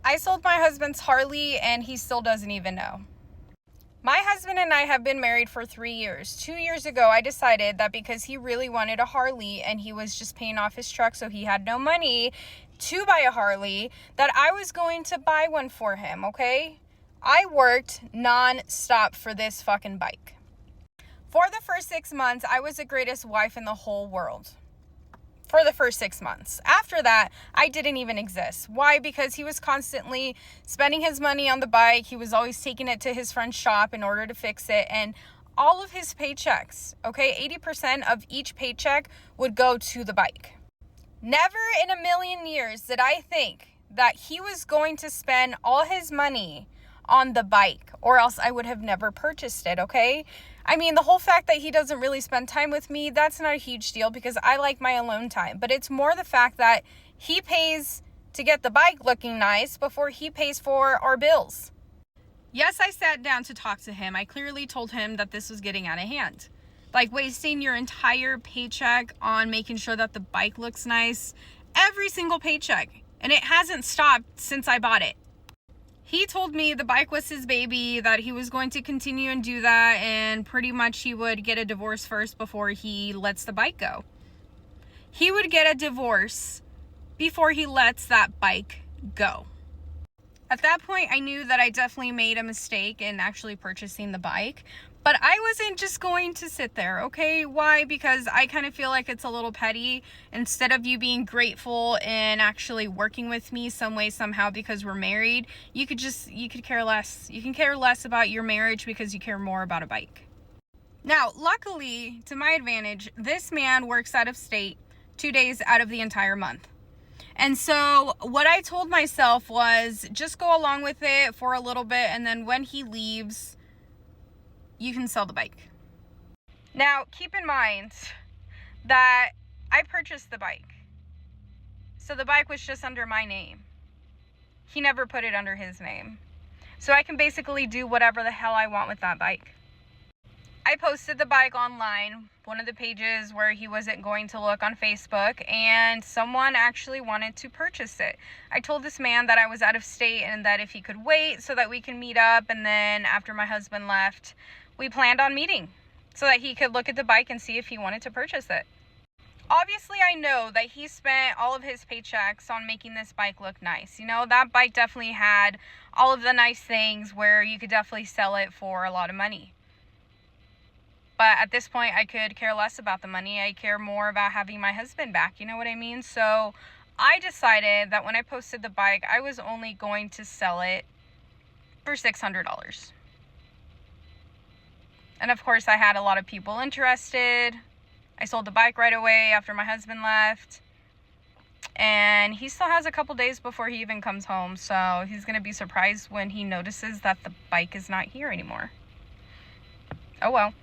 I sold my husband's Harley and he still doesn't even know. My husband and I have been married for 3 years. 2 years ago, I decided that because he really wanted a Harley and he was just paying off his truck, so he had no money to buy a Harley, that I was going to buy one for him, okay? I worked non-stop for this fucking bike. For the first 6 months, I was the greatest wife in the whole world. For the first 6 months. After that, I didn't even exist. Why? Because he was constantly spending his money on the bike. He was always taking it to his friend's shop in order to fix it. And all of his paychecks, okay, 80% of each paycheck would go to the bike. Never in a million years did I think that he was going to spend all his money on the bike, or else I would have never purchased it, okay? I mean, the whole fact that he doesn't really spend time with me, that's not a huge deal because I like my alone time. But it's more the fact that he pays to get the bike looking nice before he pays for our bills. Yes, I sat down to talk to him. I clearly told him that this was getting out of hand. Like wasting your entire paycheck on making sure that the bike looks nice. Every single paycheck. And it hasn't stopped since I bought it. He told me the bike was his baby, that he was going to continue and do that, and pretty much he would get a divorce first before he lets the bike go. He would get a divorce before he lets that bike go. At that point, I knew that I definitely made a mistake in actually purchasing the bike. But I wasn't just going to sit there, okay? Why? Because I kind of feel like it's a little petty. Instead of you being grateful and actually working with me some way, somehow, because we're married, you could care less. You can care less about your marriage because you care more about a bike. Now, luckily, to my advantage, this man works out of state 2 days out of the entire month. And so what I told myself was just go along with it for a little bit, and then when he leaves, you can sell the bike. Now, keep in mind that I purchased the bike. So the bike was just under my name. He never put it under his name. So I can basically do whatever the hell I want with that bike. I posted the bike online, one of the pages where he wasn't going to look on Facebook, and someone actually wanted to purchase it. I told this man that I was out of state and that if he could wait so that we can meet up, and then after my husband left, we planned on meeting so that he could look at the bike and see if he wanted to purchase it. Obviously, I know that he spent all of his paychecks on making this bike look nice. You know, that bike definitely had all of the nice things where you could definitely sell it for a lot of money. But at this point, I could care less about the money. I care more about having my husband back. You know what I mean? So I decided that when I posted the bike, I was only going to sell it for $600. And of course, I had a lot of people interested. I sold the bike right away after my husband left. And he still has a couple days before he even comes home. So he's going to be surprised when he notices that the bike is not here anymore. Oh well.